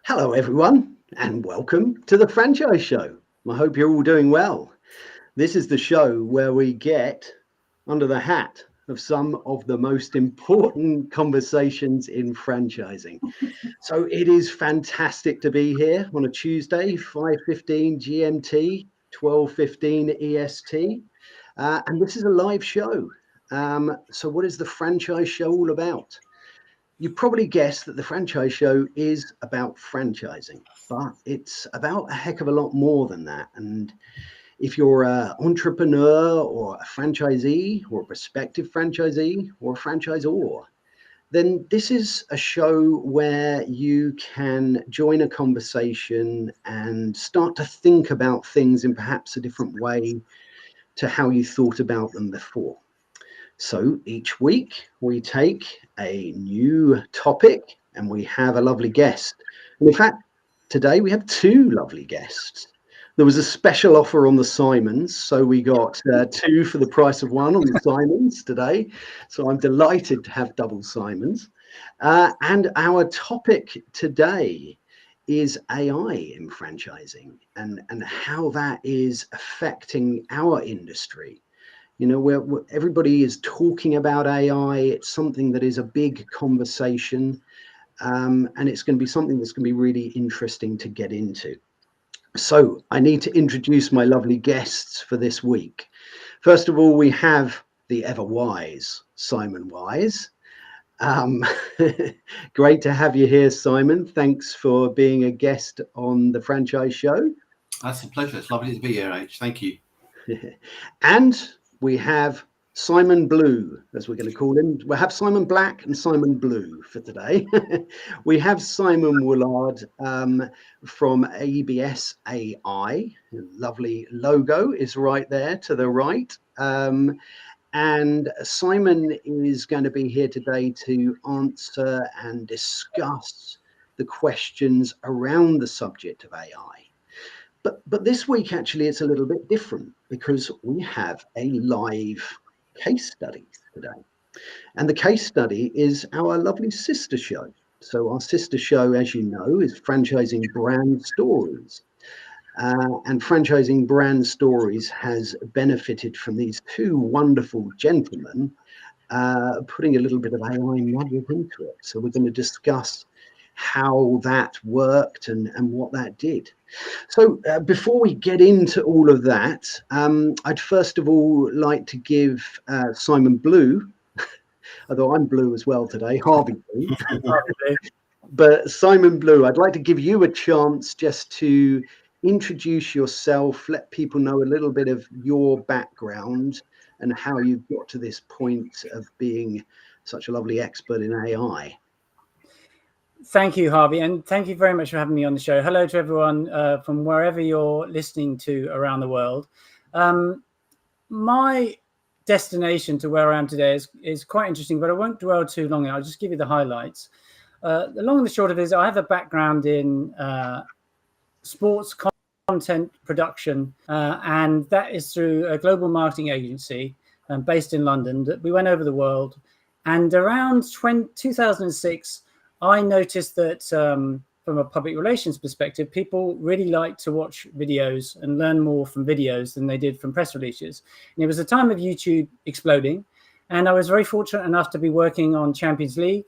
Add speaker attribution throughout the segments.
Speaker 1: Hello, everyone, and welcome to the Franchise Show. I hope you're all doing well. This is the show where we get under the hat of some of the most important conversations in franchising. So it is fantastic to be here on a Tuesday, 5:15 GMT, 12:15 EST, and this is a live show. So what is the Franchise Show all about? You probably guessed that the Franchise Show is about franchising, but it's about a heck of a lot more than that. And if you're an entrepreneur or a franchisee or a prospective franchisee or a franchisor, then this is a show where you can join a conversation and start to think about things in perhaps a different way to how you thought about them before. So each week we take a new topic and we have a lovely guest. And in fact, today we have two lovely guests. There was a special offer on the Simons, so we got two for the price of one on the Simons today. So I'm delighted to have double Simons. And our topic today is AI in franchising and how that is affecting our industry. You know, where everybody is talking about AI. It's something that is a big conversation, and it's going to be something that's going to be really interesting to get into. So I need to introduce my lovely guests for this week. First of all, we have the ever wise Simon Wise. Great to have you here, Simon. Thanks for being a guest on the Franchise Show.
Speaker 2: That's a pleasure. It's lovely to be here, H. Thank you.
Speaker 1: And we have Simon Blue, as we're going to call him. We'll have Simon Black and Simon Blue for today. We have Simon Woollard from ABSAI. Lovely logo is right there to the right. And Simon is going to be here today to answer and discuss the questions around the subject of AI. But this week, actually, it's a little bit different because we have a live case study today. And the case study is our lovely sister show. So our sister show, as you know, is Franchising Brand Stories. And Franchising Brand Stories has benefited from these two wonderful gentlemen putting a little bit of AI magic into it. So we're going to discuss how that worked and what that did. So before we get into all of that, I'd first of all like to give Simon Blue, although I'm blue as well today, Harvey Blue. But Simon Blue, I'd like to give you a chance just to introduce yourself, let people know a little bit of your background and how you got to this point of being such a lovely expert in AI.
Speaker 3: Thank you, Harvey, and thank you very much for having me on the show. Hello to everyone from wherever you're listening to around the world. My destination to where I am today is quite interesting, but I won't dwell too long. I'll just give you the highlights. The long and the short of it is I have a background in sports content production, and that is through a global marketing agency based in London that we went over the world. And around 2006, I noticed that from a public relations perspective, people really like to watch videos and learn more from videos than they did from press releases. And it was a time of YouTube exploding. And I was very fortunate enough to be working on Champions League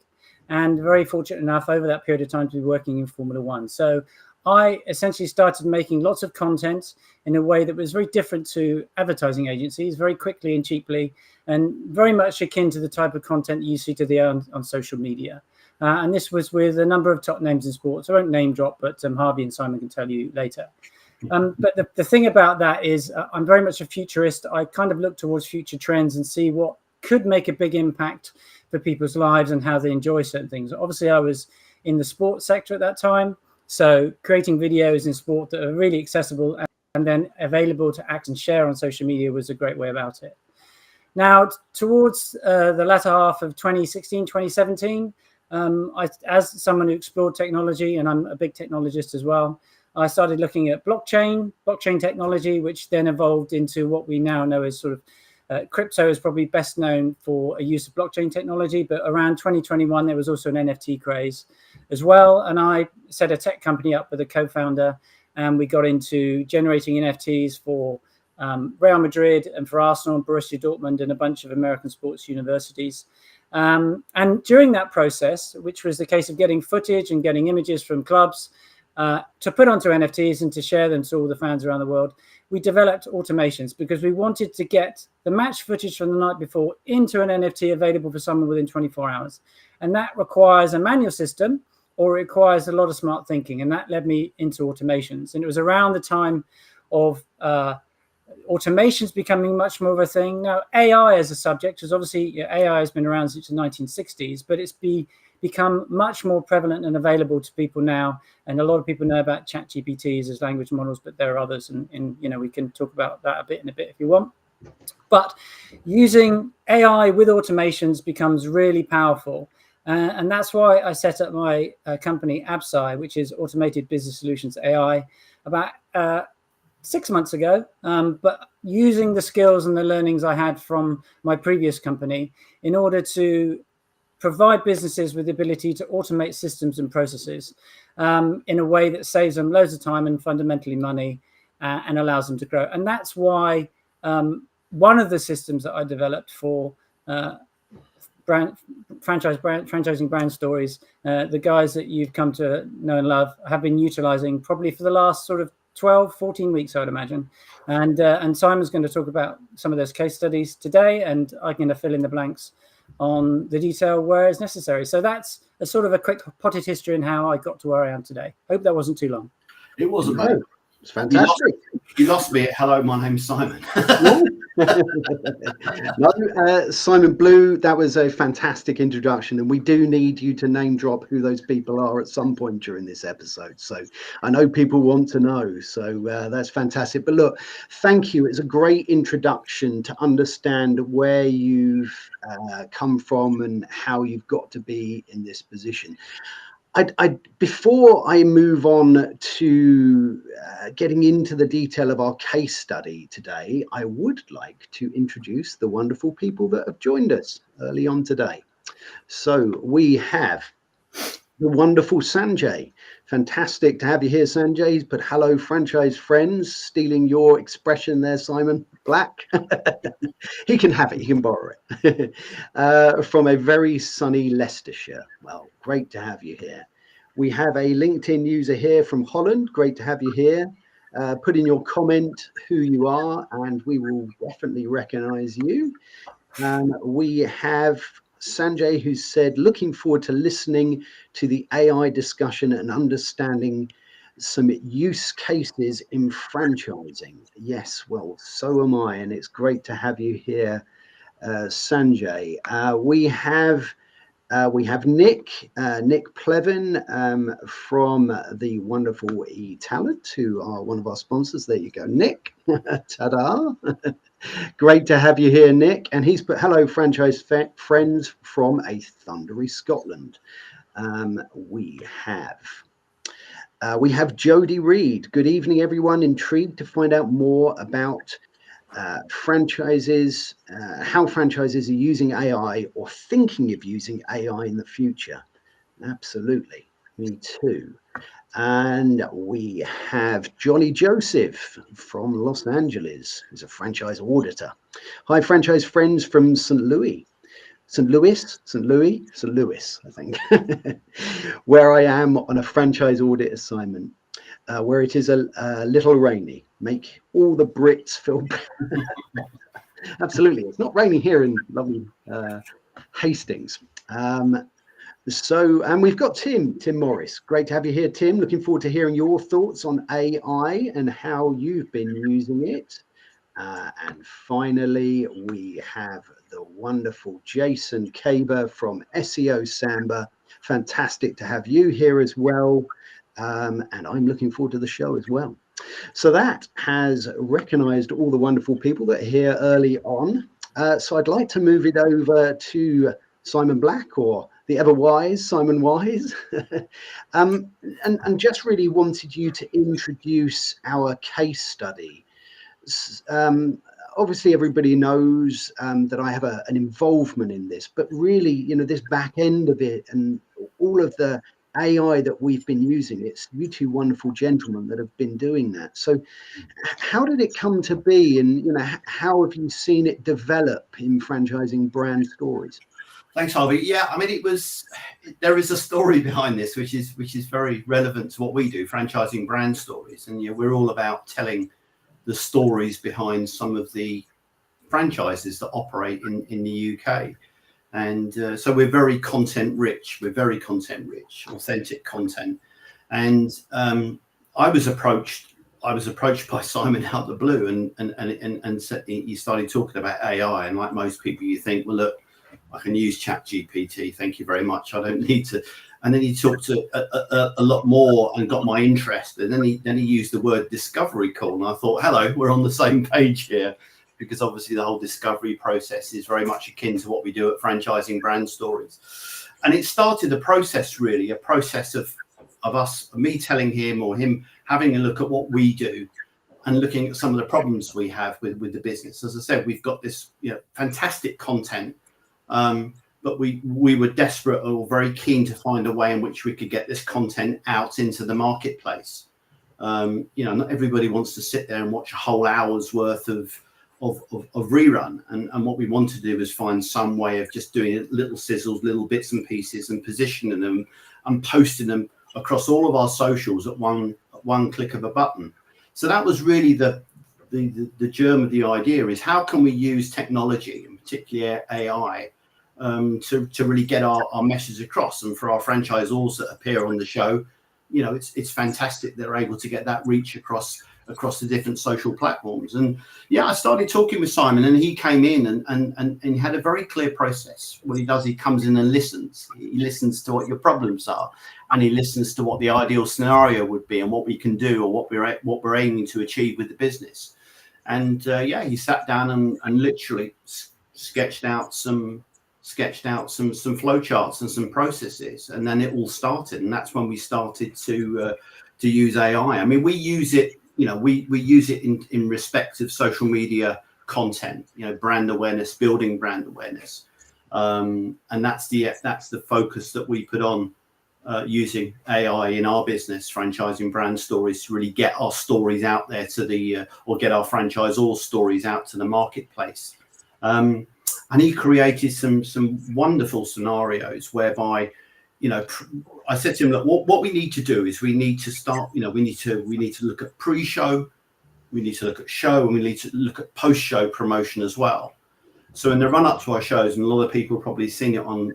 Speaker 3: and very fortunate enough over that period of time to be working in Formula One. So I essentially started making lots of content in a way that was very different to advertising agencies, very quickly and cheaply, and very much akin to the type of content you see today on social media. And this was with a number of top names in sports. I won't name drop, but Harvey and Simon can tell you later. But the thing about that is I'm very much a futurist. I kind of look towards future trends and see what could make a big impact for people's lives and how they enjoy certain things. Obviously, I was in the sports sector at that time. So creating videos in sport that are really accessible and then available to act and share on social media was a great way about it. Now, towards the latter half of 2016, 2017, as someone who explored technology, and I'm a big technologist as well, I started looking at blockchain technology, which then evolved into what we now know as sort of Crypto is probably best known for a use of blockchain technology, but around 2021, there was also an NFT craze as well. And I set a tech company up with a co-founder, and we got into generating NFTs for Real Madrid and for Arsenal and Borussia Dortmund and a bunch of American sports universities. And during that process, which was the case of getting footage and getting images from clubs to put onto NFTs and to share them to all the fans around the world, we developed automations because we wanted to get the match footage from the night before into an NFT available for someone within 24 hours. And that requires a manual system, or it requires a lot of smart thinking. And that led me into automations. And it was around the time of automations becoming much more of a thing. Now, AI as a subject, because obviously AI has been around since the 1960s, but it's become much more prevalent and available to people now. And a lot of people know about ChatGPTs as language models, but there are others. And we can talk about that a bit if you want. But using AI with automations becomes really powerful. And that's why I set up my company, ABSAI, which is Automated Business Solutions AI, about 6 months ago, but using the skills and the learnings I had from my previous company in order to provide businesses with the ability to automate systems and processes in a way that saves them loads of time and fundamentally money and allows them to grow. And that's why one of the systems that I developed for franchising brand stories, the guys that you've come to know and love have been utilizing probably for the last sort of 12, 14 weeks, I would imagine. And Simon's going to talk about some of those case studies today, and I'm going to fill in the blanks on the detail where it's necessary. So that's a sort of a quick potted history in how I got to where I am today. Hope that wasn't too long.
Speaker 2: It wasn't,
Speaker 1: No,
Speaker 2: mate.
Speaker 1: it's fantastic.
Speaker 2: You lost me at hello, my name's Simon.
Speaker 1: No, Simon Blue, that was a fantastic introduction, and we do need you to name drop who those people are at some point during this episode. So I know people want to know, so that's fantastic. But look, thank you. It's a great introduction to understand where you've come from and how you've got to be in this position. Before I move on to getting into the detail of our case study today, I would like to introduce the wonderful people that have joined us early on today. So we have the wonderful Sanjay. Fantastic to have you here, Sanjay. He's put hello, franchise friends, stealing your expression there, Simon Black. He can have it. He can borrow it. From a very sunny Leicestershire. Well, great to have you here. We have a LinkedIn user here from Holland. Great to have you here. Put in your comment who you are, and we will definitely recognize you. We have Sanjay, who said, looking forward to listening to the AI discussion and understanding some use cases in franchising. Yes, well, so am I, and it's great to have you here, Sanjay. We have Nick Plevin from the wonderful eTalent, who are one of our sponsors. There you go, Nick. Ta-da. Great to have you here, Nick. And he's put hello, franchise friends from a thundery Scotland. We have Jodie Reed. Good evening, everyone. Intrigued to find out more about franchises, how franchises are using AI or thinking of using AI in the future. Absolutely, me too. And we have Johnny Joseph from Los Angeles, who's a franchise auditor. Hi, franchise friends from St. Louis, I think, where I am on a franchise audit assignment, where it is a little rainy. Make all the Brits feel absolutely. It's not raining here in lovely Hastings. And we've got Tim Morris. Great to have you here, Tim. Looking forward to hearing your thoughts on AI and how you've been using it. And finally, we have the wonderful Jason Kaber from SEO Samba. Fantastic to have you here as well. And I'm looking forward to the show as well. So that has recognized all the wonderful people that are here early on. So I'd like to move it over to Simon Black, or the ever wise Simon Wise, and just really wanted you to introduce our case study. obviously everybody knows that I have an involvement in this, but really, you know, this back end of it and all of the AI that we've been using, it's you two wonderful gentlemen that have been doing that. So how did it come to be, and you know, how have you seen it develop in franchising brand stories?
Speaker 2: Thanks, Harvey. Yeah, I mean, there is a story behind this, which is very relevant to what we do, franchising brand stories. And we're all about telling the stories behind some of the franchises that operate in the UK. And so we're very content rich. We're very content rich, authentic content. And I was approached by Simon out of the blue, and he started talking about AI. And like most people, you think, well, look, I can use ChatGPT. Thank you very much. I don't need to. And then he talked a lot more and got my interest. And then he used the word discovery call. And I thought, hello, we're on the same page here, because obviously the whole discovery process is very much akin to what we do at Franchising Brand Stories. And it started a process of me telling him, or him having a look at what we do and looking at some of the problems we have with the business. As I said, we've got this fantastic content. But we were desperate or very keen to find a way in which we could get this content out into the marketplace. Not everybody wants to sit there and watch a whole hour's worth of rerun. And what we want to do is find some way of just doing little sizzles, little bits and pieces, and positioning them and posting them across all of our socials at one click of a button. So that was really the germ of the idea, is how can we use technology, and particularly AI, to really get our message across. And for our franchisors that appear on the show, it's fantastic they're able to get that reach across the different social platforms. And I started talking with Simon, and he came in and he had a very clear process. What he does, he comes in and listens. He listens to what your problems are, and he listens to what the ideal scenario would be and what we can do, or what we're aiming to achieve with the business. And he sat down and literally sketched out some flow charts and some processes, and then it all started. And that's when we started to use AI. I mean, we use it, we use it in respect of social media content, brand awareness, building brand awareness, and that's the focus that we put on using AI in our business, Franchising Brand Stories, to really get our stories out there or get our franchisors' stories out to the marketplace. And he created some wonderful scenarios whereby, I said to him, look, what we need to do is we need to start, we need to look at pre-show, we need to look at show, and we need to look at post-show promotion as well. So in the run-up to our shows, and a lot of people have probably seen it on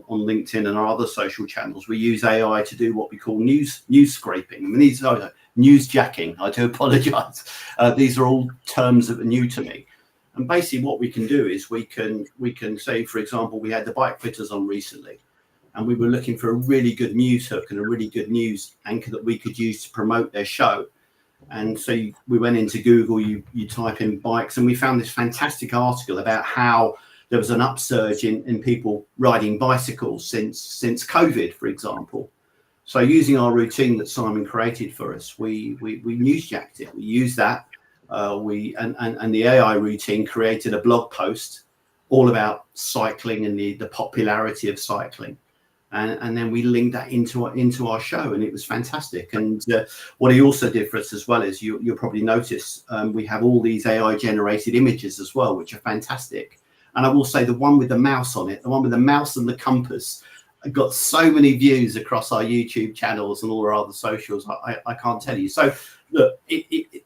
Speaker 2: LinkedIn and our other social channels, we use AI to do what we call news scraping. I mean, these are news jacking. I do apologise. These are all terms that are new to me. And basically what we can do is we can say, for example, we had the bike fitters on recently, and we were looking for a really good news hook and a really good news anchor that we could use to promote their show. And so we went into Google, you type in bikes, and we found this fantastic article about how there was an upsurge in people riding bicycles since COVID, for example. So using our routine that Simon created for us, we newsjacked it. We used that. And the AI routine created a blog post all about cycling and the popularity of cycling, and then we linked that into our show, and it was fantastic. And what he also did for us as well is you'll probably notice we have all these AI generated images as well, which are fantastic. And I will say the one with the mouse on it, the one with the mouse and the compass, got so many views across our YouTube channels and all our other socials. I can't tell you. So look, it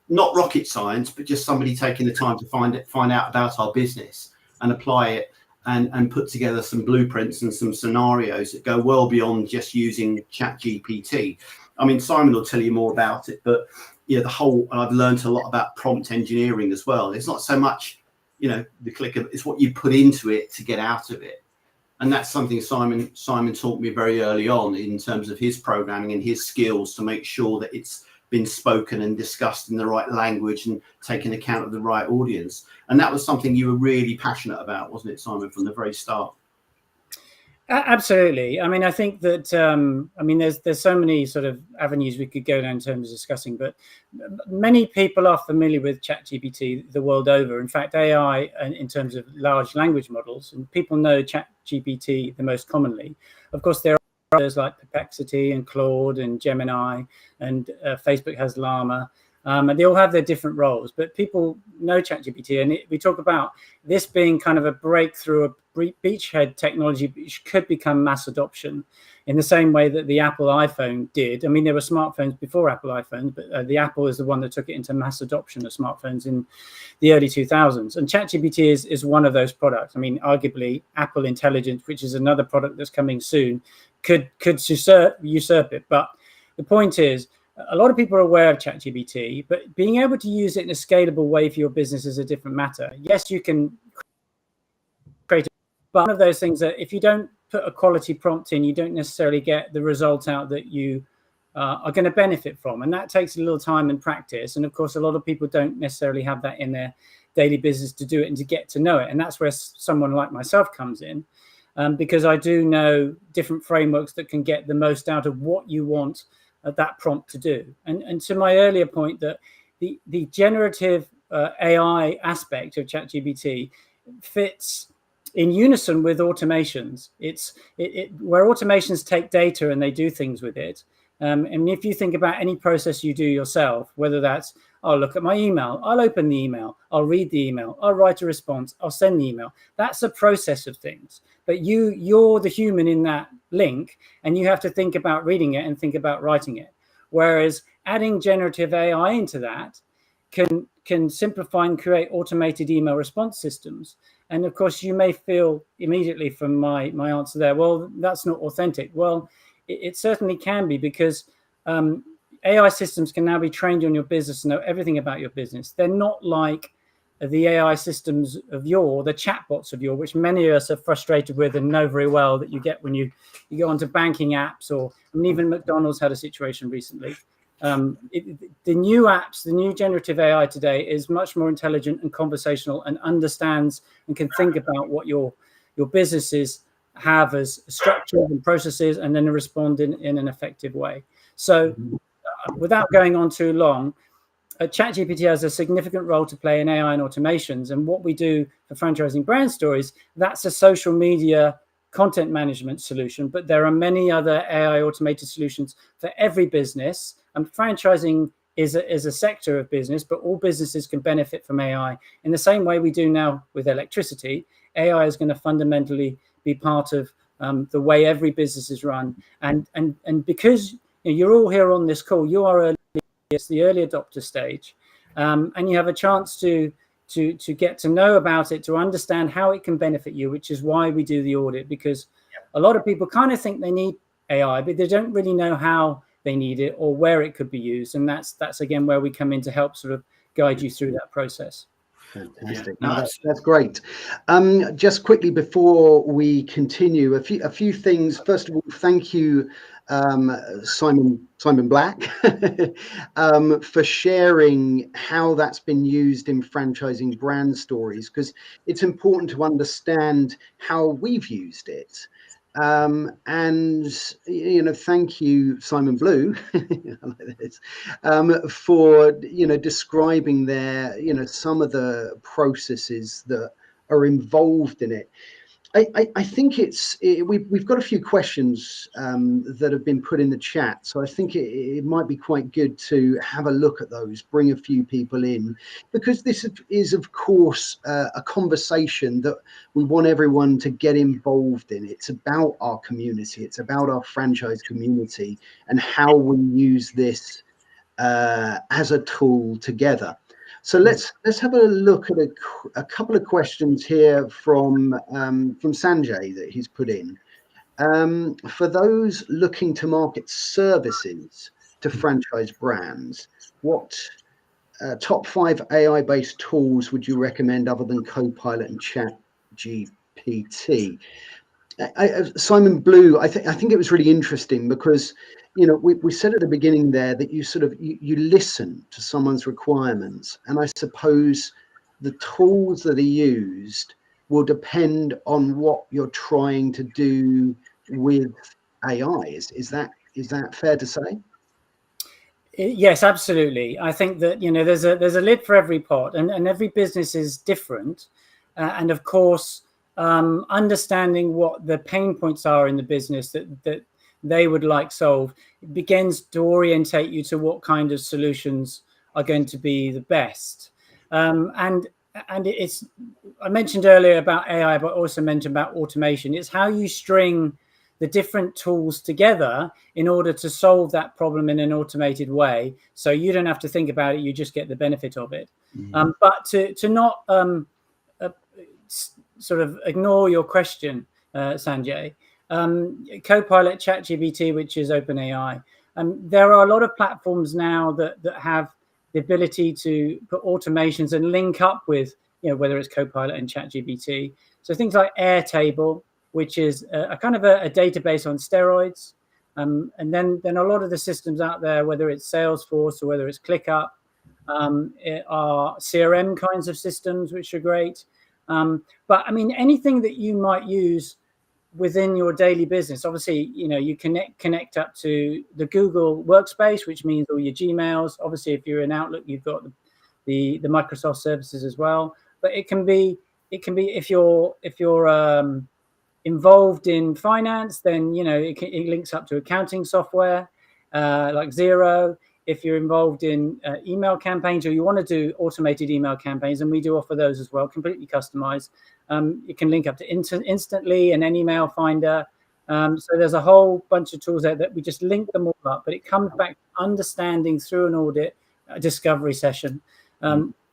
Speaker 2: not rocket science, but just somebody taking the time to find out about our business and apply it and put together some blueprints and some scenarios that go well beyond just using ChatGPT. I mean, Simon will tell you more about it, but I've learned a lot about prompt engineering as well. It's not so much, the click of it's what you put into it to get out of it. And that's something Simon taught me very early on in terms of his programming and his skills to make sure that it's been spoken and discussed in the right language and taking account of the right audience. And that was something you were really passionate about, wasn't it, Simon, from the very start?
Speaker 3: Absolutely. I mean, I think that I mean, there's so many sort of avenues we could go down in terms of discussing, but many people are familiar with ChatGPT the world over. In fact, AI in terms of large language models, and people know ChatGPT the most commonly. Of course, there are others like Perplexity and Claude and Gemini, and Facebook has Llama. And they all have their different roles, but people know ChatGPT, and we talk about this being kind of a breakthrough, a beachhead technology, which could become mass adoption in the same way that the Apple iPhone did. I mean, there were smartphones before Apple iPhones, but the Apple is the one that took it into mass adoption of smartphones in the early 2000s. And ChatGPT is one of those products. I mean, arguably, Apple Intelligence, which is another product that's coming soon, could usurp it. But the point is, a lot of people are aware of ChatGPT, but being able to use it in a scalable way for your business is a different matter. Yes, you can create, but one of those things that if you don't put a quality prompt in, you don't necessarily get the result out that you are going to benefit from. And that takes a little time and practice. And of course, a lot of people don't necessarily have that in their daily business to do it and to get to know it. And that's where someone like myself comes in, because I do know different frameworks that can get the most out of what you want that prompt to do. And to my earlier point, that the generative AI aspect of ChatGPT fits in unison with automations. It's where automations take data and they do things with it. And if you think about any process you do yourself, whether that's, I'll look at my email, I'll open the email, I'll read the email, I'll write a response, I'll send the email. That's a process of things. But you're the human in that link, and you have to think about reading it and think about writing it. Whereas adding generative AI into that can simplify and create automated email response systems. And of course, you may feel immediately from my answer there, well, that's not authentic. Well, it certainly can be, because AI systems can now be trained on your business and know everything about your business. They're not like the AI systems of yore, the chatbots of yore, which many of us are frustrated with and know very well, that you get when you go onto banking apps, or I mean, even McDonald's had a situation recently. The new apps, the new generative AI today is much more intelligent and conversational, and understands and can think about what your businesses have as structures and processes, and then respond in an effective way. So without going on too long, ChatGPT has a significant role to play in AI and automations. And what we do for franchising brand stories, that's a social media content management solution. But there are many other AI automated solutions for every business. And franchising is a sector of business, but all businesses can benefit from AI. In the same way we do now with electricity, AI is going to fundamentally be part of the way every business is run. And because you're all here on this call, you are it's the early adopter stage, and you have a chance to get to know about it, to understand how it can benefit you, which is why we do the audit. Because a lot of people kind of think they need AI, but they don't really know how they need it or where it could be used. And that's again where we come in to help sort of guide you through that process.
Speaker 1: Fantastic. Yeah, no, that's great. Just quickly before we continue, a few things. First of all, thank you, Simon Black, for sharing how that's been used in franchising brand stories, because it's important to understand how we've used it. And thank you, Simon Blue, for describing there some of the processes that are involved in it. I think we've got a few questions that have been put in the chat, so I think it might be quite good to have a look at those, bring a few people in, because this is of course a conversation that we want everyone to get involved in. It's about our community, it's about our franchise community, and how we use this as a tool together. So let's have a look at a couple of questions here from Sanjay that he's put in. For those looking to market services to franchise brands, what top 5 AI-based tools would you recommend other than Copilot and ChatGPT? Simon Blue, I think it was really interesting because we said at the beginning there that you listen to someone's requirements, and I suppose the tools that are used will depend on what you're trying to do with AI. Is that fair to say?
Speaker 3: Yes, absolutely. I think that, you know, there's a lid for every pot, and every business is different. And of course, understanding what the pain points are in the business that they would like solved begins to orientate you to what kind of solutions are going to be the best. And it's, I mentioned earlier about AI, but also mentioned about automation. It's how you string the different tools together in order to solve that problem in an automated way, so you don't have to think about it, you just get the benefit of it. But to not sort of ignore your question, Sanjay, Copilot, ChatGPT, which is OpenAI, there are a lot of platforms now that have the ability to put automations and link up with, you know, whether it's Copilot and ChatGPT. So things like Airtable, which is a kind of a database on steroids. And then a lot of the systems out there, whether it's Salesforce or whether it's ClickUp, are CRM kinds of systems, which are great. But I mean, anything that you might use within your daily business, obviously, you know, you connect up to the Google Workspace, which means all your Gmails. Obviously, if you're in Outlook, you've got the Microsoft services as well. But it can be if you're involved in finance, then, you know, it links up to accounting software like Xero. If you're involved in email campaigns, or you want to do automated email campaigns, and we do offer those as well, completely customized, it can link up to Instantly and any email finder. So there's a whole bunch of tools there that we just link them all up, but it comes back to understanding through an audit, a discovery session,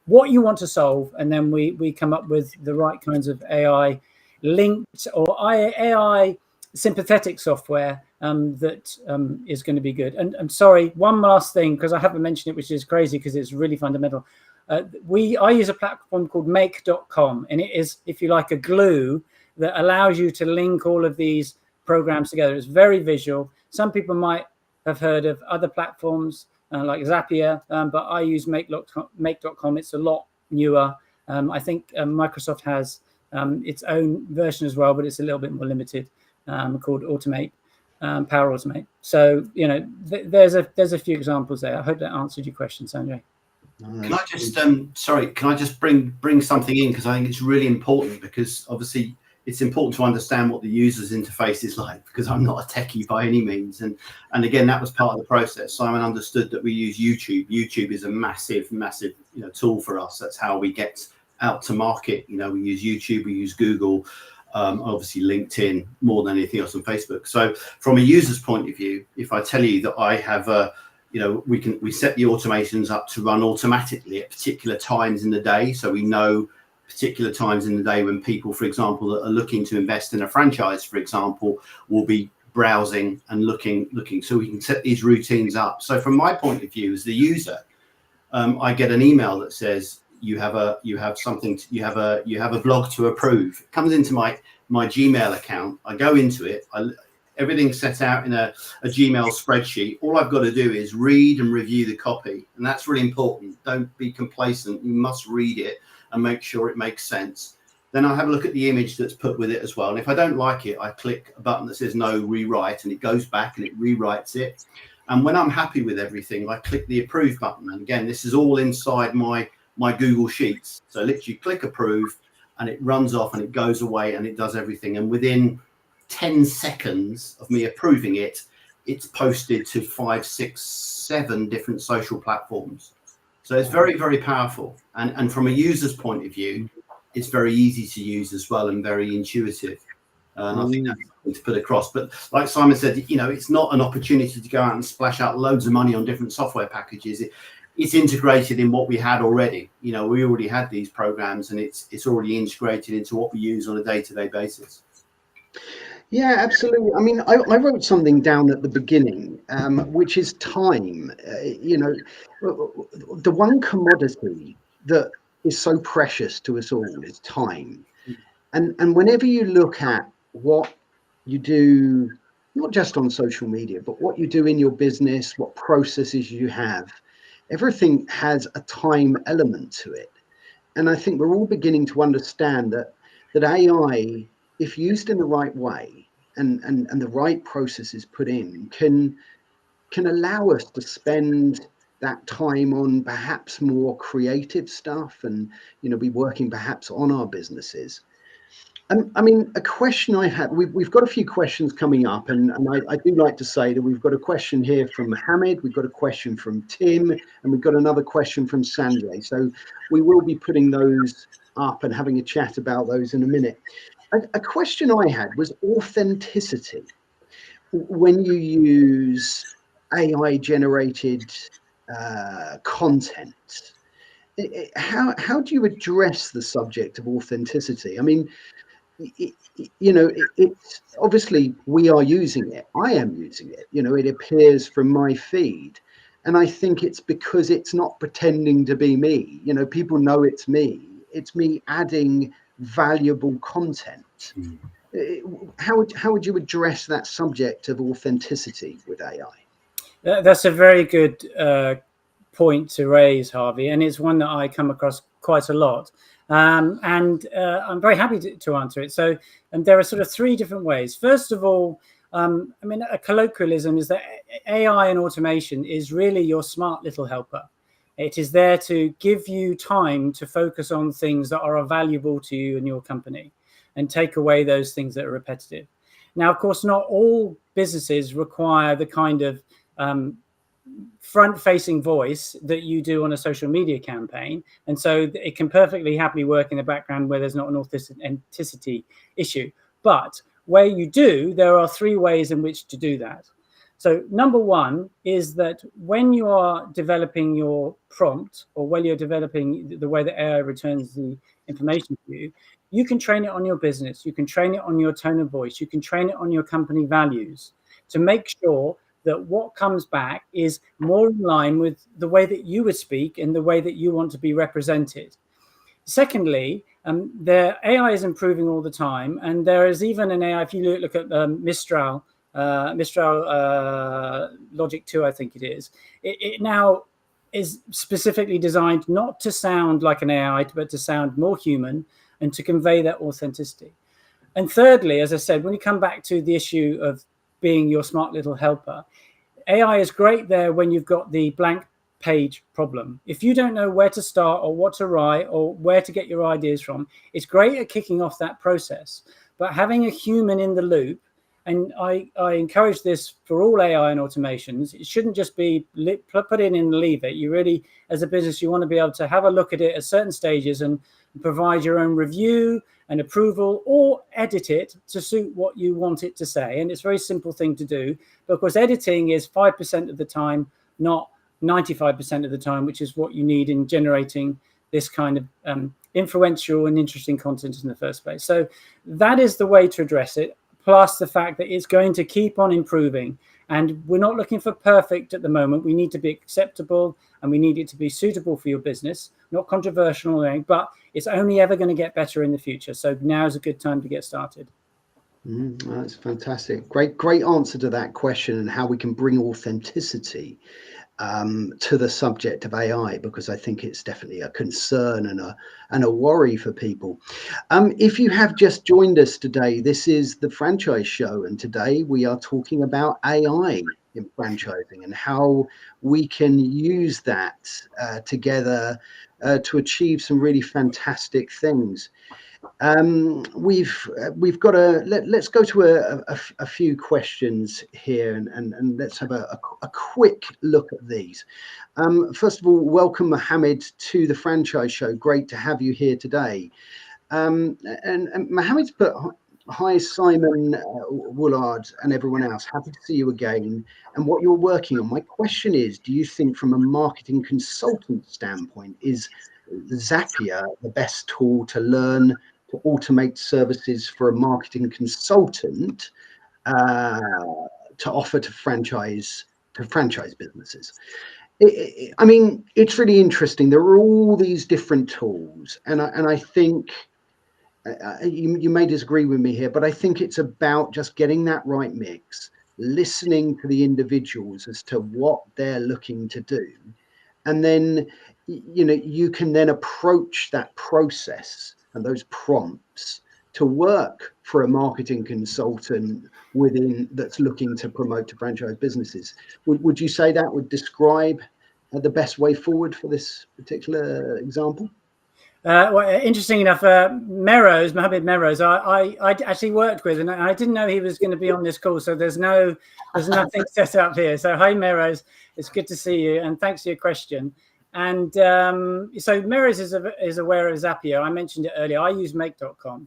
Speaker 3: what you want to solve, and then we come up with the right kinds of AI linked or AI sympathetic software that is going to be good. And I'm sorry, one last thing, because I haven't mentioned it, which is crazy because it's really fundamental. I use a platform called make.com, and it is, if you like, a glue that allows you to link all of these programs together. It's very visual. Some people might have heard of other platforms like Zapier, but I use make.com. It's a lot newer. I think Microsoft has its own version as well, but it's a little bit more limited, called Automate, Power Automate. So, you know, there's a few examples there. I hope that answered your question, Sanjay.
Speaker 2: Can I just can I just bring something in, because I think it's really important, because obviously it's important to understand what the user's interface is like, because I'm not a techie by any means, and again, that was part of the process. Simon understood that we use YouTube. YouTube is a massive tool for us. That's how we get out to market. You know, we use YouTube, we use Google, obviously LinkedIn more than anything else, on Facebook. So from a user's point of view, if I tell you that I have we set the automations up to run automatically at particular times in the day, so we know particular times in the day when people, for example, that are looking to invest in a franchise, for example, will be browsing and looking, so we can set these routines up. So from my point of view as the user, I get an email that says you have a blog to approve. It comes into my Gmail account. I go into it. Everything's set out in a Gmail spreadsheet. All I've got to do is read and review the copy, and that's really important. Don't be complacent. You must read it and make sure it makes sense. Then I'll have a look at the image that's put with it as well. And if I don't like it, I click a button that says no rewrite, and it goes back and it rewrites it. And when I'm happy with everything, I click the approve button. And again, this is all inside my Google Sheets. So literally click approve, and it runs off and it goes away and it does everything. And within 10 seconds of me approving it, it's posted to 5, 6, 7 different social platforms. So it's very, very powerful. And from a user's point of view, it's very easy to use as well, and very intuitive. And I think that's something to put across. But like Simon said, you know, it's not an opportunity to go out and splash out loads of money on different software packages. It's integrated in what we had already. You know, we already had these programs, and it's already integrated into what we use on a day-to-day basis.
Speaker 1: Yeah, absolutely. I mean, I wrote something down at the beginning, which is time. You know, the one commodity that is so precious to us all is time. And whenever you look at what you do, not just on social media, but what you do in your business, what processes you have, everything has a time element to it. And I think we're all beginning to understand that that AI, if used in the right way and the right processes put in, can allow us to spend that time on perhaps more creative stuff and, be working perhaps on our businesses. I mean, a question I had, we've got a few questions coming up, and I do like to say that we've got a question here from Mohammed, we've got a question from Tim, and we've got another question from Sanjay. So we will be putting those up and having a chat about those in a minute. A question I had was authenticity. When you use AI generated content, how do you address the subject of authenticity? I mean, it's obviously we are using it. I am using it. It appears from my feed, and I think it's because it's not pretending to be me. People know it's me. It's me adding valuable content. How would you address that subject of authenticity with AI?
Speaker 3: That's a very good point to raise, Harvey, and it's one that I come across quite a lot. And I'm very happy to answer it. So, and there are sort of three different ways. First of all, I mean, a colloquialism is that AI and automation is really your smart little helper. It is there to give you time to focus on things that are valuable to you and your company and take away those things that are repetitive. Now, of course, not all businesses require the kind of front-facing voice that you do on a social media campaign, and so it can perfectly happily work in the background where there's not an authenticity issue. But where you do, there are three ways in which to do that. So number one is that when you are developing your prompt, or when you're developing the way that AI returns the information to you, you can train it on your business, you can train it on your tone of voice, you can train it on your company values to make sure that what comes back is more in line with the way that you would speak and the way that you want to be represented. Secondly, the AI is improving all the time, and there is even an AI, if you look at Mistral Logic 2, I think it is, it now is specifically designed not to sound like an AI, but to sound more human and to convey that authenticity. And thirdly, as I said, when you come back to the issue of being your smart little helper, AI is great there when you've got the blank page problem. If you don't know where to start or what to write or where to get your ideas from, it's great at kicking off that process. But having a human in the loop, and I encourage this for all AI and automations, it shouldn't just be put in and leave it. You really, as a business, you want to be able to have a look at it at certain stages and provide your own review and approval, or edit it to suit what you want it to say. And it's a very simple thing to do, because editing is 5% of the time, not 95% of the time, which is what you need in generating this kind of influential and interesting content in the first place. So that is the way to address it, plus the fact that it's going to keep on improving. And we're not looking for perfect at the moment. We need to be acceptable, and we need it to be suitable for your business, not controversial, but it's only ever going to get better in the future. So now is a good time to get started.
Speaker 1: That's fantastic. Great answer to that question, and how we can bring authenticity to the subject of AI, because I think it's definitely a concern and a worry for people. If you have just joined us today, this is the Franchise Show, and today we are talking about AI in franchising and how we can use that together to achieve some really fantastic things. We've got let's go to a few questions here, and let's have a quick look at these. First of all, welcome Mohammed to the Franchise Show. Great to have you here today. And Mohammed's put, hi Simon Woollard and everyone else, happy to see you again and what you're working on. My question is, do you think from a marketing consultant standpoint, is Zapier the best tool to learn to automate services for a marketing consultant to offer to franchise businesses? I mean, it's really interesting. There are all these different tools, and I think you may disagree with me here, but I think it's about just getting that right mix, listening to the individuals as to what they're looking to do, and then you can then approach that process and those prompts to work for a marketing consultant within that's looking to promote to franchise businesses. Would you say that would describe the best way forward for this particular example?
Speaker 3: Well, interesting enough, Mohammed Merrows, I actually worked with, and I didn't know he was going to be on this call. So there's nothing set up here. So hi, Merrows, it's good to see you, and thanks for your question. And so Merrows is aware of Zapier. I mentioned it earlier. I use Make.com.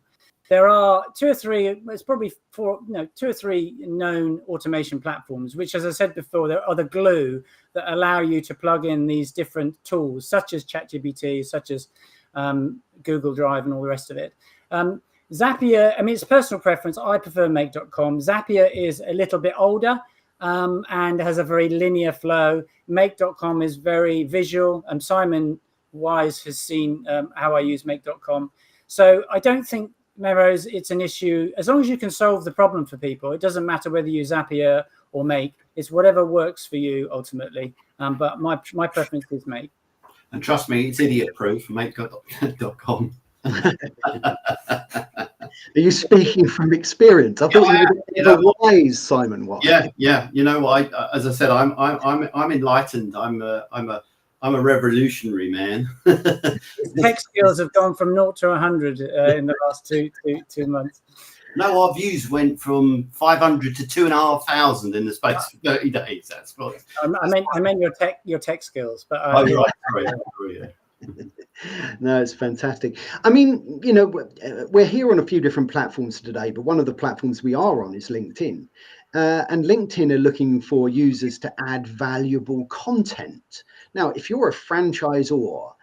Speaker 3: There are two or three known automation platforms, which, as I said before, there are the glue that allow you to plug in these different tools, such as ChatGPT, such as Google Drive and all the rest of it. Zapier, I mean, it's personal preference. I prefer Make.com. Zapier is a little bit older and has a very linear flow. Make.com is very visual. And Simon Wise has seen how I use Make.com. So I don't think, Merrows, it's an issue. As long as you can solve the problem for people, it doesn't matter whether you use Zapier or Make. It's whatever works for you ultimately. But my preference is Make.
Speaker 2: And trust me, it's idiot-proof. Make.com.
Speaker 1: Are you speaking from experience? I thought you were wise, Simon. What?
Speaker 2: Yeah. You know, as I said, I'm enlightened. I'm a revolutionary, man.
Speaker 3: Tech skills have gone from 0 to 100 in the last two months.
Speaker 2: No, our views went from 500 to 2,500 in the space of 30 days. That's what
Speaker 3: I meant your tech skills, but
Speaker 2: right. Sorry.
Speaker 1: No, it's fantastic. I mean, you know, we're here on a few different platforms today, but one of the platforms we are on is LinkedIn. And LinkedIn are looking for users to add valuable content. Now, if you're a franchisor,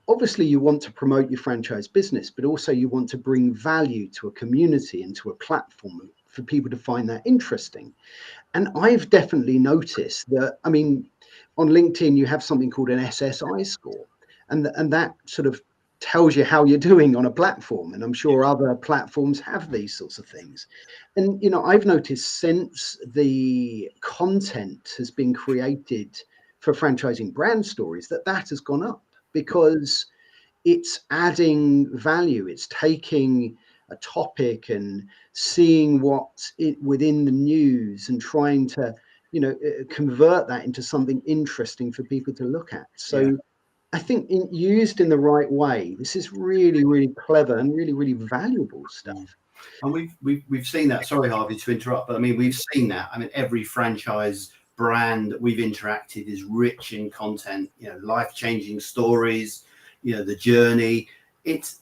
Speaker 1: obviously you want to promote your franchise business, but also you want to bring value to a community and to a platform for people to find that interesting. And I've definitely noticed that, I mean, on LinkedIn, you have something called an SSI score, and that sort of tells you how you're doing on a platform. And I'm sure other platforms have these sorts of things. And, you know, I've noticed since the content has been created for franchising brand stories, that has gone up because it's adding value. It's taking a topic and seeing what's within the news and trying to, you know, convert that into something interesting for people to look at. So I think used in the right way, this is really, really clever and really, really valuable stuff.
Speaker 2: And we've seen that. Sorry, Harvey, to interrupt, but I mean, we've seen that. I mean, every franchise brand that we've interacted is rich in content, you know, life-changing stories, you know, the journey. It's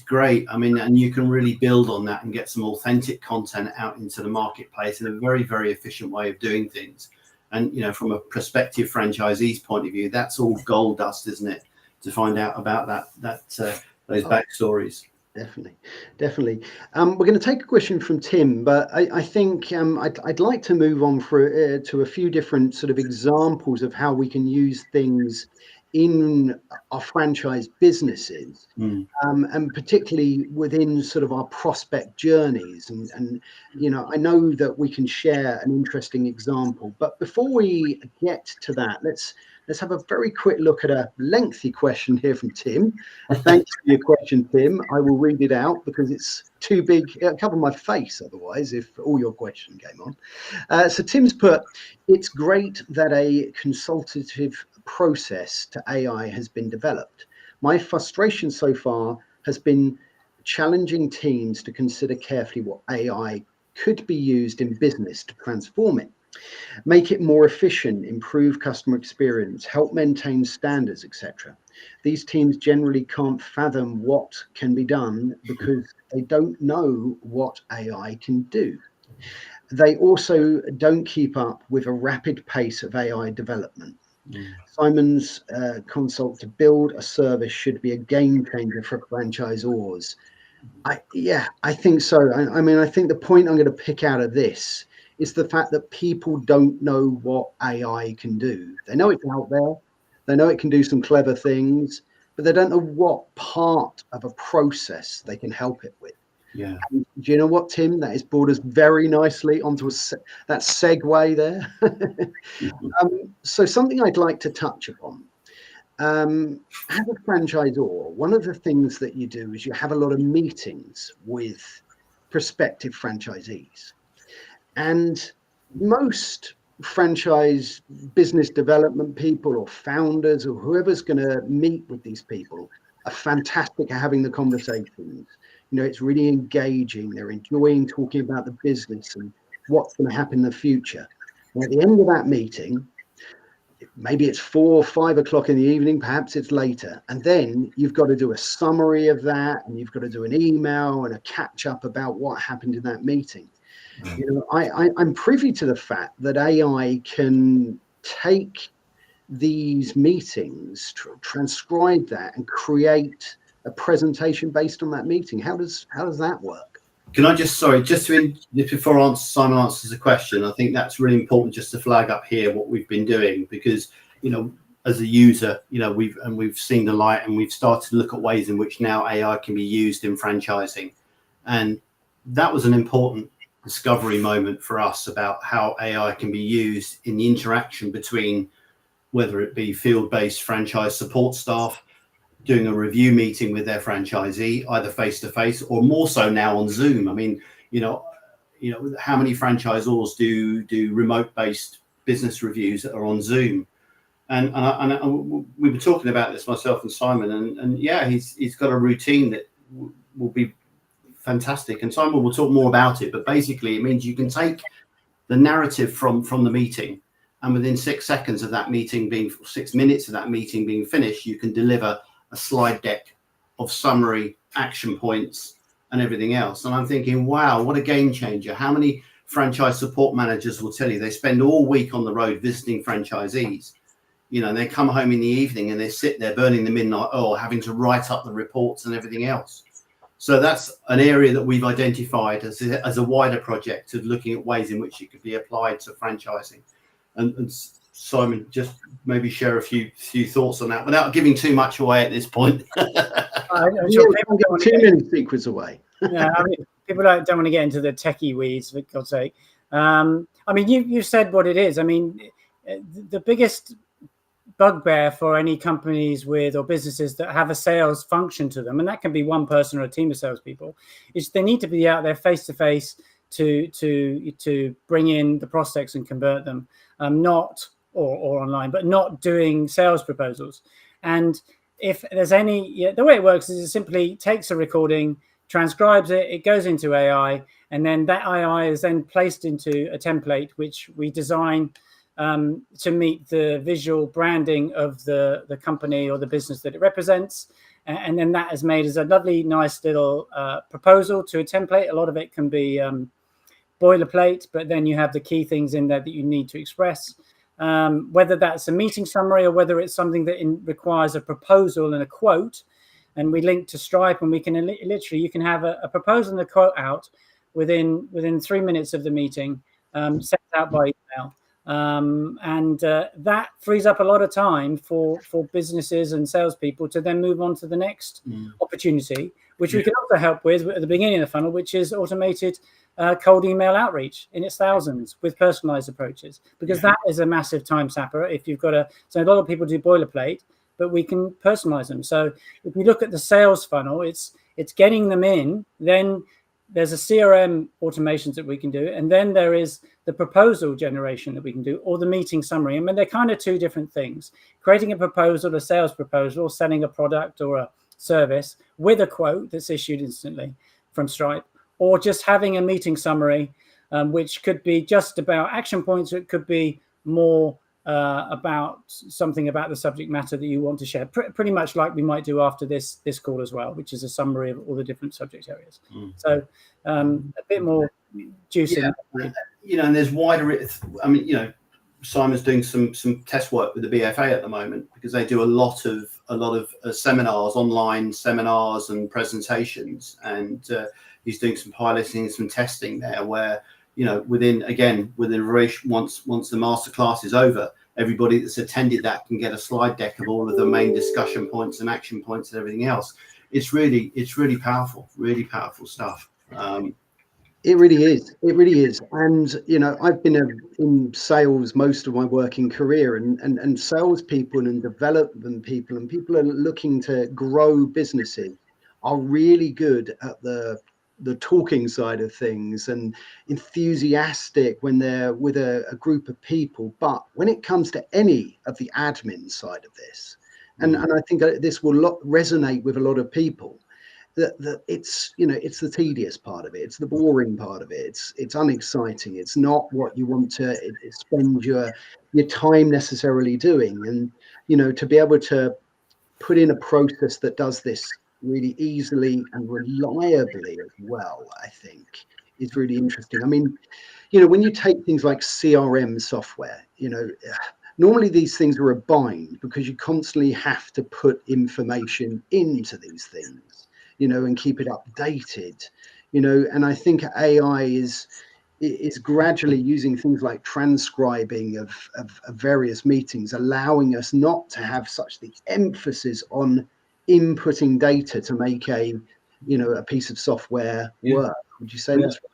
Speaker 2: great. I mean, and you can really build on that and get some authentic content out into the marketplace in a very, very efficient way of doing things. And, you know, from a prospective franchisee's point of view, that's all gold dust, isn't it? To find out about those backstories.
Speaker 1: Definitely. We're going to take a question from Tim, but I think I'd like to move on to a few different sort of examples of how we can use things in our franchise businesses, and particularly within sort of our prospect journeys. And you know, I know that we can share an interesting example, but before we get to that, let's have a very quick look at a lengthy question here from Tim. Thanks for your question, Tim. I will read it out because it's too big. It'll cover my face otherwise if all your question came on. So Tim's put, it's great that a consultative process to AI has been developed. My frustration so far has been challenging teams to consider carefully what AI could be used in business to transform it. Make it more efficient, improve customer experience, help maintain standards, etc. These teams generally can't fathom what can be done because they don't know what AI can do. They also don't keep up with a rapid pace of AI development. Simon's consult to build a service should be a game changer for franchisors. I think so. I mean, I think the point I'm going to pick out of this is the fact that people don't know what AI can do. They know it's out there. They know it can do some clever things, but they don't know what part of a process they can help it with.
Speaker 2: Yeah.
Speaker 1: And do you know what, Tim? That has brought us very nicely onto that segue there. So something I'd like to touch upon. As a franchisor, one of the things that you do is you have a lot of meetings with prospective franchisees. And most franchise business development people or founders or whoever's going to meet with these people are fantastic at having the conversations. You know, it's really engaging. They're enjoying talking about the business and what's going to happen in the future. And at the end of that meeting, maybe it's 4 or 5 o'clock in the evening, perhaps it's later. And then you've got to do a summary of that, and you've got to do an email and a catch up about what happened in that meeting. You know, I'm privy to the fact that AI can take these meetings, transcribe that, and create a presentation based on that meeting. How does that work?
Speaker 2: Can I just, sorry, just before Simon answers the question, I think that's really important just to flag up here what we've been doing, because, you know, as a user, you know, we've seen the light, and we've started to look at ways in which now AI can be used in franchising. And that was an important discovery moment for us about how AI can be used in the interaction between, whether it be field-based franchise support staff doing a review meeting with their franchisee, either face-to-face or more so now on Zoom. I mean, you know, how many franchisors do remote-based business reviews that are on Zoom? And we were talking about this, myself and Simon, and yeah, he's got a routine that will be fantastic. And Simon will talk more about it, but basically it means you can take the narrative from the meeting, and within 6 seconds of that meeting being 6 minutes of that meeting being finished, you can deliver a slide deck of summary action points and everything else. And I'm thinking, wow, what a game changer. How many franchise support managers will tell you they spend all week on the road visiting franchisees, you know, and they come home in the evening and they sit there burning the midnight oil, having to write up the reports and everything else. So that's an area that we've identified as a wider project of looking at ways in which it could be applied to franchising. And Simon, just maybe share a few thoughts on that without giving too much away at this point.
Speaker 1: I'm sure people don't too many secrets away.
Speaker 3: Yeah, I mean, people don't want to get into the techie weeds, for God's sake. I mean, you said what it is. I mean, the biggest bugbear for any companies with or businesses that have a sales function to them, and that can be one person or a team of salespeople, is they need to be out there face to face to bring in the prospects and convert them, not or online, but not doing sales proposals. And if there's any, the way it works is it simply takes a recording, transcribes it, it goes into AI, and then that AI is then placed into a template which we design to meet the visual branding of the company or the business that it represents. And then that is made as a lovely, nice little proposal to a template. A lot of it can be boilerplate, but then you have the key things in there that you need to express. Whether that's a meeting summary or whether it's something that requires a proposal and a quote. And we link to Stripe, and we can literally, you can have a proposal and a quote out within 3 minutes of the meeting, sent out by email. That frees up a lot of time for businesses and salespeople to then move on to the next opportunity, which we can also help with at the beginning of the funnel, which is automated cold email outreach in its thousands with personalized approaches, because that is a massive time sapper. If you've got so a lot of people do boilerplate, but we can personalize them. So if you look at the sales funnel, it's getting them in, then there's a CRM automations that we can do, and then there is the proposal generation that we can do, or the meeting summary. I mean, they're kind of two different things. Creating a proposal, a sales proposal, or selling a product or a service with a quote that's issued instantly from Stripe, or just having a meeting summary, which could be just about action points, or it could be more about something about the subject matter that you want to share, pretty much like we might do after this call as well, which is a summary of all the different subject areas. So a bit more juicy.
Speaker 2: You know, and there's wider, I mean, you know, Simon's doing some test work with the BFA at the moment, because they do a lot of seminars, online seminars and presentations, and he's doing some piloting, some testing there, where, you know, within once the masterclass is over, everybody that's attended that can get a slide deck of all of the main discussion points and action points and everything else. It's really powerful stuff.
Speaker 1: It really is. It really is. And, you know, I've been in sales most of my working career, and salespeople and development people and people are looking to grow businesses are really good at the the talking side of things and enthusiastic when they're with a group of people. But when it comes to any of the admin side of this, and I think this will resonate with a lot of people, that it's, you know, it's the tedious part of it, it's the boring part of it, it's unexciting, it's not what you want to spend your time necessarily doing. And, you know, to be able to put in a process that does this really easily and reliably as well, I think is really interesting. I mean, you know, when you take things like CRM software, you know, normally these things are a bind because you constantly have to put information into these things, you know, and keep it updated, you know. And I think AI is gradually using things like transcribing of various meetings, allowing us not to have such the emphasis on inputting data to make a, you know, a piece of software work. Would you say that's right?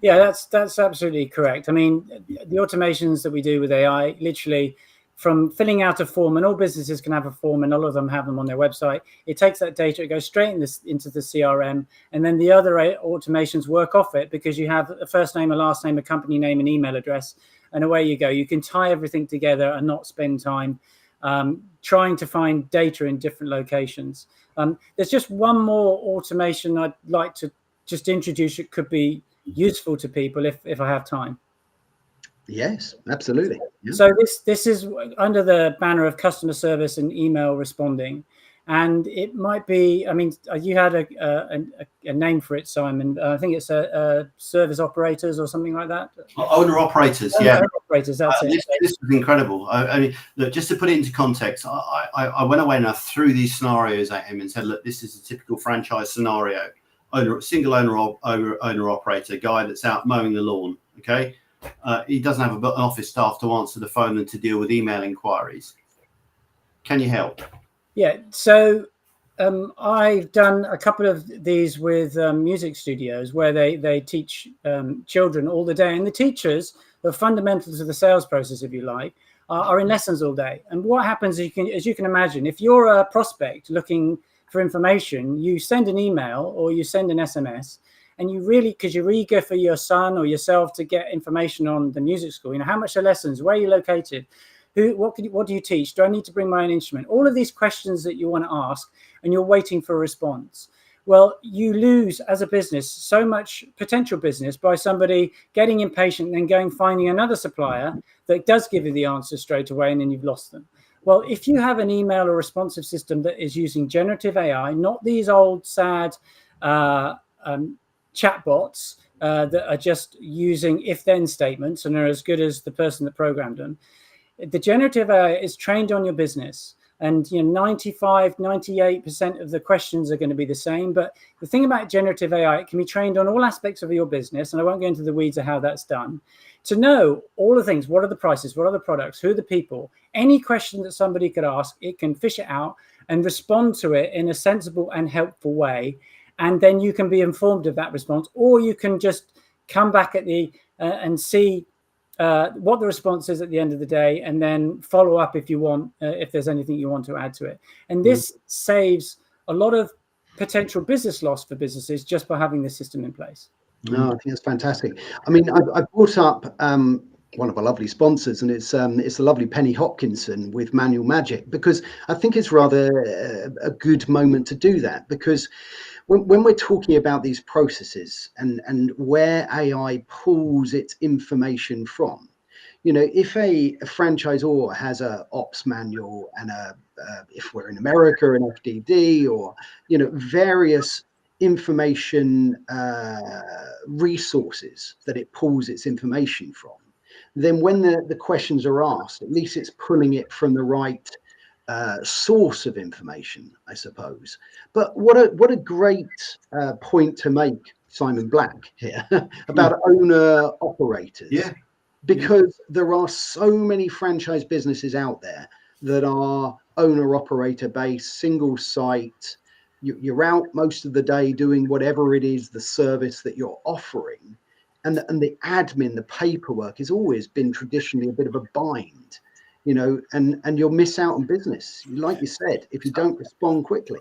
Speaker 3: Yeah, that's absolutely correct. I mean, the automations that we do with AI, literally from filling out a form, and all businesses can have a form, and all of them have them on their website. It takes that data, it goes straight into the CRM, and then the other automations work off it because you have a first name, a last name, a company name, an email address, and away you go. You can tie everything together and not spend time trying to find data in different locations. There's just one more automation I'd like to just introduce. It could be useful to people if I have time.
Speaker 1: Yes, absolutely. Yeah.
Speaker 3: So this is under the banner of customer service and email responding, and it might be, I mean, you had a name for it, Simon. I think it's a service operators or something like that.
Speaker 2: Owner operators, yeah.
Speaker 3: Owner operators, that's it.
Speaker 2: This was incredible. I mean, look, just to put it into context, I went away and I threw these scenarios at him and said, look, this is a typical franchise scenario. Single owner operator, guy that's out mowing the lawn. Okay, he doesn't have an office staff to answer the phone and to deal with email inquiries. Can you help?
Speaker 3: Yeah. So I've done a couple of these with music studios where they teach children all the day, and the teachers, the fundamentals of the sales process, if you like, are in lessons all day. And what happens, as you can imagine, if you're a prospect looking for information, you send an email or you send an SMS, and you really, because you're eager for your son or yourself to get information on the music school, you know, how much are lessons, where are you located, what do you teach, do I need to bring my own instrument, all of these questions that you want to ask, and you're waiting for a response. Well, you lose as a business so much potential business by somebody getting impatient and then finding another supplier that does give you the answer straight away, and then you've lost them. Well, if you have an email or responsive system that is using generative AI, not these old sad chatbots that are just using if-then statements and are as good as the person that programmed them, the generative AI is trained on your business. And 95, 98% of the questions are going to be the same. But the thing about generative AI, it can be trained on all aspects of your business. And I won't go into the weeds of how that's done. To know all the things, what are the prices, what are the products, who are the people, any question that somebody could ask, it can fish it out and respond to it in a sensible and helpful way. And then you can be informed of that response, or you can just come back at the and see what the response is at the end of the day, and then follow up if you want, if there's anything you want to add to it. And this saves a lot of potential business loss for businesses just by having this system in place.
Speaker 1: No, I think that's fantastic. I mean, I brought up one of our lovely sponsors, and it's the lovely Penny Hopkinson with Manual Magic, because I think it's rather a good moment to do that, because when we're talking about these processes and where AI pulls its information from, if a franchisor has a ops manual and if we're in America, an FDD, or various information resources that it pulls its information from, then when the questions are asked, at least it's pulling it from the right source of information, I suppose. But what a great point to make, Simon Black, here about owner operators.
Speaker 2: Yeah.
Speaker 1: Because there are so many franchise businesses out there that are owner operator based, single site. You're out most of the day doing whatever it is, the service that you're offering. And the admin, the paperwork has always been traditionally a bit of a bind, and you'll miss out on business, like you said, if you don't respond quickly.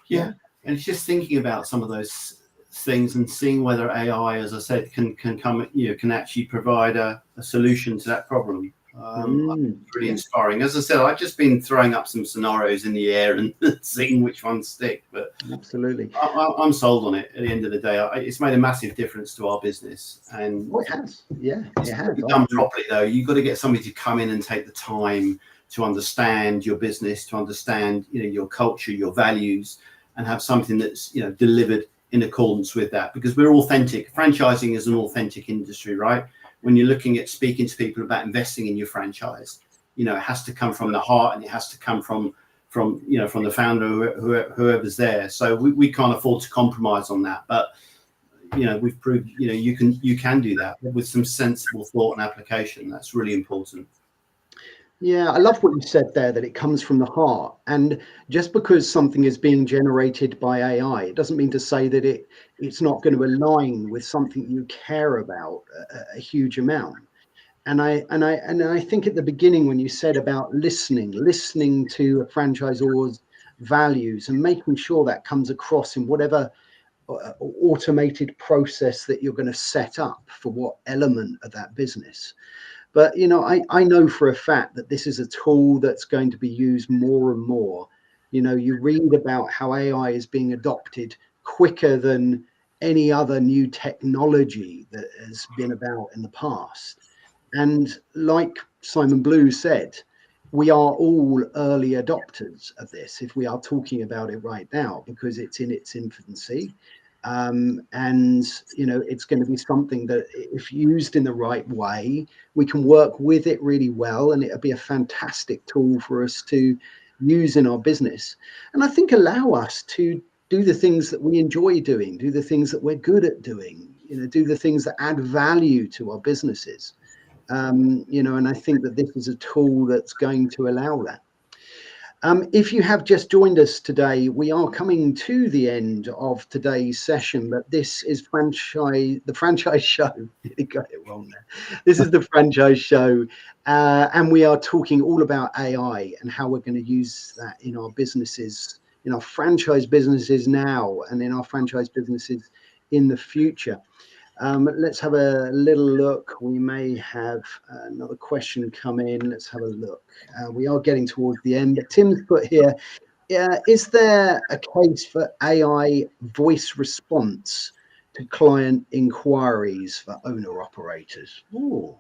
Speaker 2: Yeah. And it's just thinking about some of those things and seeing whether AI, as I said, can come, can actually provide a solution to that problem. It's really inspiring. As I said, I've just been throwing up some scenarios in the air and seeing which ones stick. But
Speaker 1: absolutely,
Speaker 2: I'm sold on it. At the end of the day, it's made a massive difference to our business. And
Speaker 1: it has. Yeah, it has.
Speaker 2: Done properly, though, you've got to get somebody to come in and take the time to understand your business, to understand your culture, your values, and have something that's delivered in accordance with that, because we're authentic. Franchising is an authentic industry, right? When you're looking at speaking to people about investing in your franchise, it has to come from the heart, and it has to come from the founder, whoever's there. So we can't afford to compromise on that. But we've proved you can do that with some sensible thought and application. That's really important.
Speaker 1: Yeah, I love what you said there, that it comes from the heart. And just because something is being generated by AI, it doesn't mean to say that it's not going to align with something you care about a huge amount. And I think at the beginning, when you said about listening to a franchisor's values and making sure that comes across in whatever automated process that you're going to set up for what element of that business. But, I know for a fact that this is a tool that's going to be used more and more. You read about how AI is being adopted quicker than any other new technology that has been about in the past. And like Simon Blue said, we are all early adopters of this, if we are talking about it right now, because it's in its infancy. And it's going to be something that, if used in the right way, we can work with it really well, and it'll be a fantastic tool for us to use in our business, and I think allow us to do the things that we enjoy doing, do the things that we're good at doing, do the things that add value to our businesses. And I think that this is a tool that's going to allow that. If you have just joined us today, we are coming to the end of today's session, but this is the franchise show. You got it wrong there. This is the franchise show, and we are talking all about AI and how we're going to use that in our businesses, in our franchise businesses now, and in our franchise businesses in the future. Let's have a little look. We may have another question come in. Let's have a look. We are getting towards the end. But Tim's put here, is there a case for AI voice response to client inquiries for owner operators? Oh,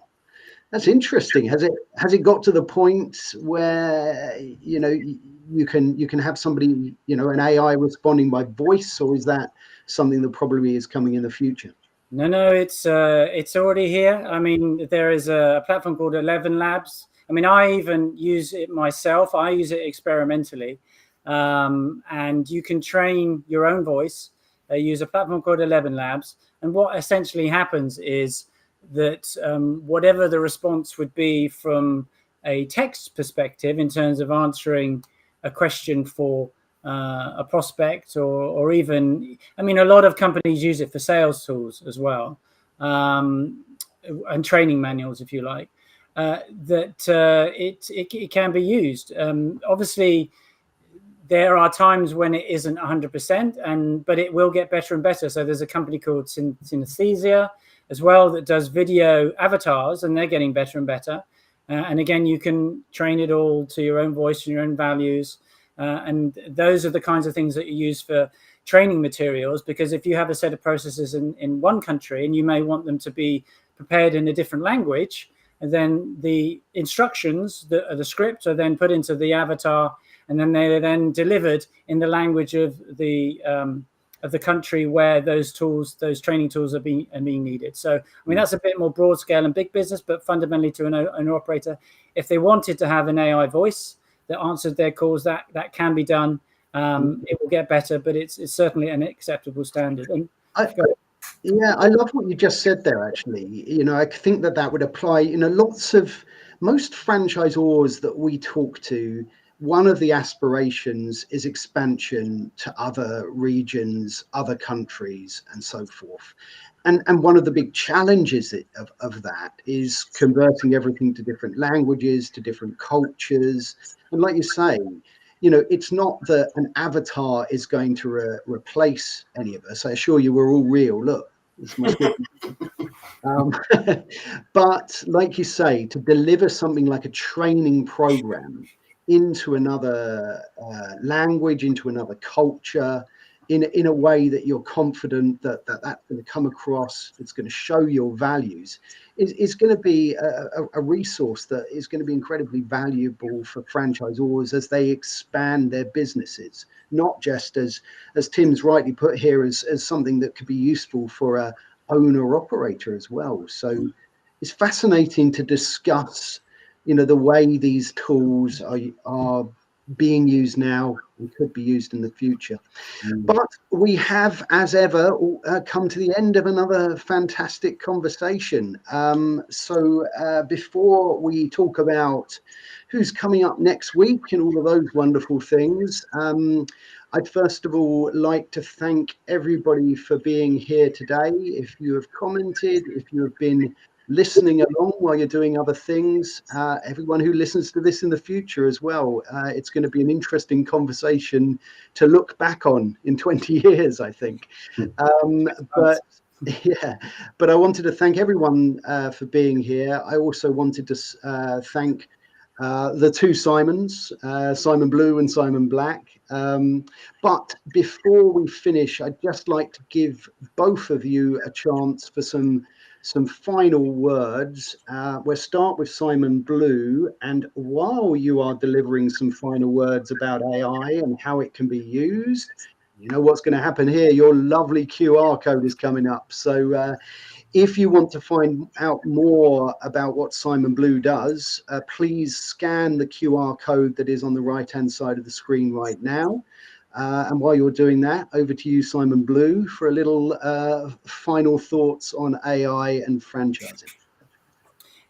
Speaker 1: that's interesting. Has it got to the point where you can have somebody, an AI responding by voice, or is that something that probably is coming in the future?
Speaker 3: No, it's already here. I mean, there is a platform called 11 Labs. I mean, I even use it myself. I use it experimentally, and you can train your own voice. Use a platform called 11 Labs, and what essentially happens is that whatever the response would be from a text perspective in terms of answering a question for a prospect, or even, I mean, a lot of companies use it for sales tools as well, and training manuals, if you like, it can be used. Obviously, there are times when it isn't 100%, but it will get better and better. So there's a company called Synesthesia as well that does video avatars, and they're getting better and better. And again, you can train it all to your own voice and your own values. And those are the kinds of things that you use for training materials, because if you have a set of processes in one country and you may want them to be prepared in a different language, and then the instructions, the script, are then put into the avatar, and then they are then delivered in the language of the country where those training tools are being needed. So, I mean, that's a bit more broad scale and big business, but fundamentally to an operator, if they wanted to have an AI voice that answered their calls, that can be done. It will get better, but it's certainly an acceptable standard. And
Speaker 1: yeah, I love what you just said there, actually. I think that would apply. Most franchisors that we talk to, one of the aspirations is expansion to other regions, other countries, and so forth. And one of the big challenges of that is converting everything to different languages, to different cultures. And like you say, it's not that an avatar is going to replace any of us. I assure you, we're all real. Look, it's my skin. But like you say, to deliver something like a training program into another language, into another culture, in a way that you're confident that that's going to come across, it's going to show your values, is going to be a resource that is going to be incredibly valuable for franchisors as they expand their businesses, not just as Tim's rightly put here, as something that could be useful for a owner operator as well. So it's fascinating to discuss, the way these tools are being used now and could be used in the future. But we have, as ever, come to the end of another fantastic conversation. So before we talk about who's coming up next week and all of those wonderful things, I'd first of all like to thank everybody for being here today. If you have commented, if you have been listening along while you're doing other things, everyone who listens to this in the future as well, it's going to be an interesting conversation to look back on in 20 years, I think. But I wanted to thank everyone for being here. I also wanted to thank the two Simons, Simon Blue and Simon Black. But before we finish, I'd just like to give both of you a chance for some final words. We'll start with Simon Blue, and while you are delivering some final words about AI and how it can be used, you know what's going to happen here. Your lovely QR code is coming up. So if you want to find out more about what Simon Blue does, please scan the QR code that is on the right-hand side of the screen right now. And while you're doing that, over to you, Simon Blue, for a little final thoughts on AI and franchising.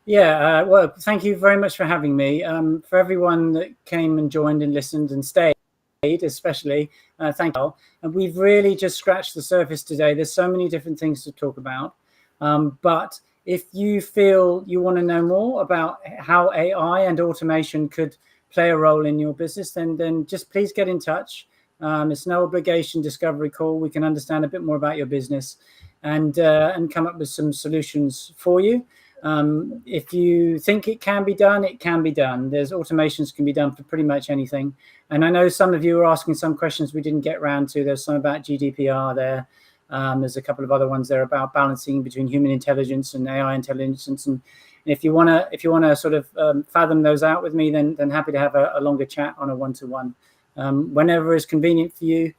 Speaker 3: Yeah, well, thank you very much for having me. For everyone that came and joined and listened and stayed, especially, thank you. And we've really just scratched the surface today. There's so many different things to talk about. But if you feel you want to know more about how AI and automation could play a role in your business, then just please get in touch. It's no obligation discovery call. We can understand a bit more about your business and come up with some solutions for you. If you think it can be done, it can be done. There's automations can be done for pretty much anything. And I know some of you are asking some questions we didn't get around to. There's some about GDPR there. There's a couple of other ones there about balancing between human intelligence and AI intelligence. And if you wanna sort of fathom those out with me, then happy to have a longer chat on a one-to-one. Whenever is convenient for you,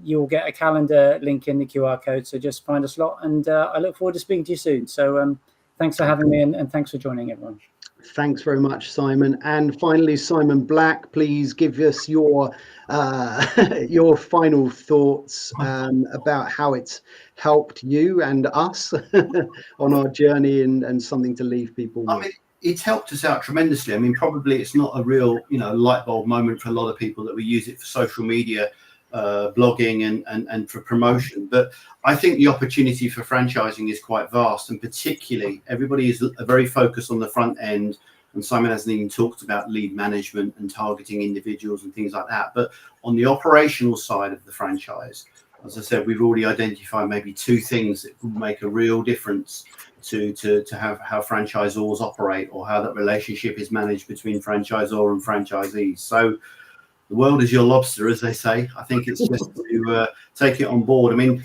Speaker 3: you'll get a calendar link in the QR code. So just find a slot, and I look forward to speaking to you soon. So thanks for having me, and thanks for joining, everyone.
Speaker 1: Thanks very much, Simon. And finally, Simon Black, please give us your final thoughts about how it's helped you and us on our journey, and something to leave people with.
Speaker 2: I mean, it's helped us out tremendously. I mean, probably it's not a real, light bulb moment for a lot of people that we use it for social media, blogging and for promotion. But I think the opportunity for franchising is quite vast, and particularly everybody is very focused on the front end. And Simon hasn't even talked about lead management and targeting individuals and things like that. But on the operational side of the franchise, as I said, we've already identified maybe 2 things that would make a real difference to have how franchisors operate, or how that relationship is managed between franchisor and franchisees. So the world is your lobster, as they say. I think it's just to take it on board. I mean,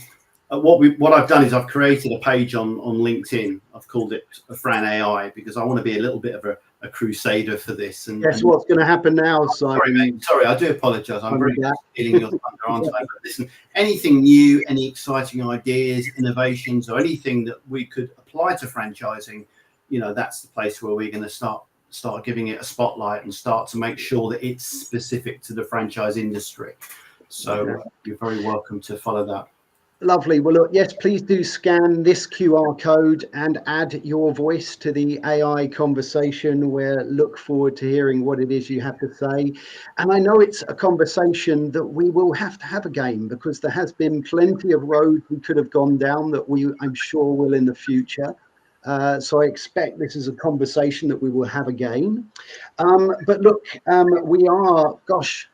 Speaker 2: what I've done is I've created a page on LinkedIn. I've called it Fran AI, because I want to be a little bit of a crusader for this. And
Speaker 1: guess what's going to happen now, Simon?
Speaker 2: Sorry, mate. Sorry, I do apologise. I'm very stealing your thunder, aren't I? But listen, anything new, any exciting ideas, innovations, or anything that we could apply to franchising, that's the place where we're going to start giving it a spotlight and start to make sure that it's specific to the franchise industry. So you're very welcome to follow that.
Speaker 1: Lovely. Well, look, yes, please do scan this QR code and add your voice to the AI conversation. We'll look forward to hearing what it is you have to say. And I know it's a conversation that we will have to have again, because there has been plenty of roads we could have gone down that I'm sure will in the future. So I expect this is a conversation that we will have again. But look,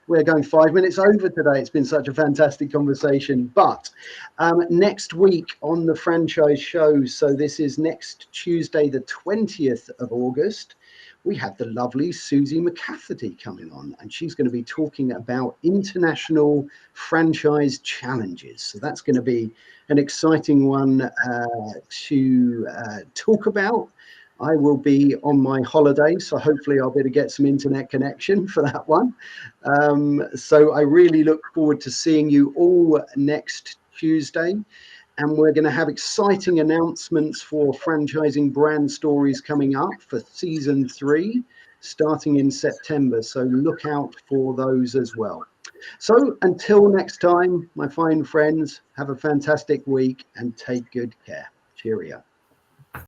Speaker 1: we're going 5 minutes over today. It's been such a fantastic conversation. But next week on the franchise show, so this is next Tuesday, the 20th of August, we have the lovely Susie McCafferty coming on, and she's going to be talking about international franchise challenges. So that's going to be an exciting one to talk about. I will be on my holiday, so hopefully I'll be able to get some internet connection for that one. So I really look forward to seeing you all next Tuesday. And we're going to have exciting announcements for franchising brand stories coming up for season 3, starting in September. So look out for those as well. So until next time, my fine friends, have a fantastic week and take good care. Cheerio.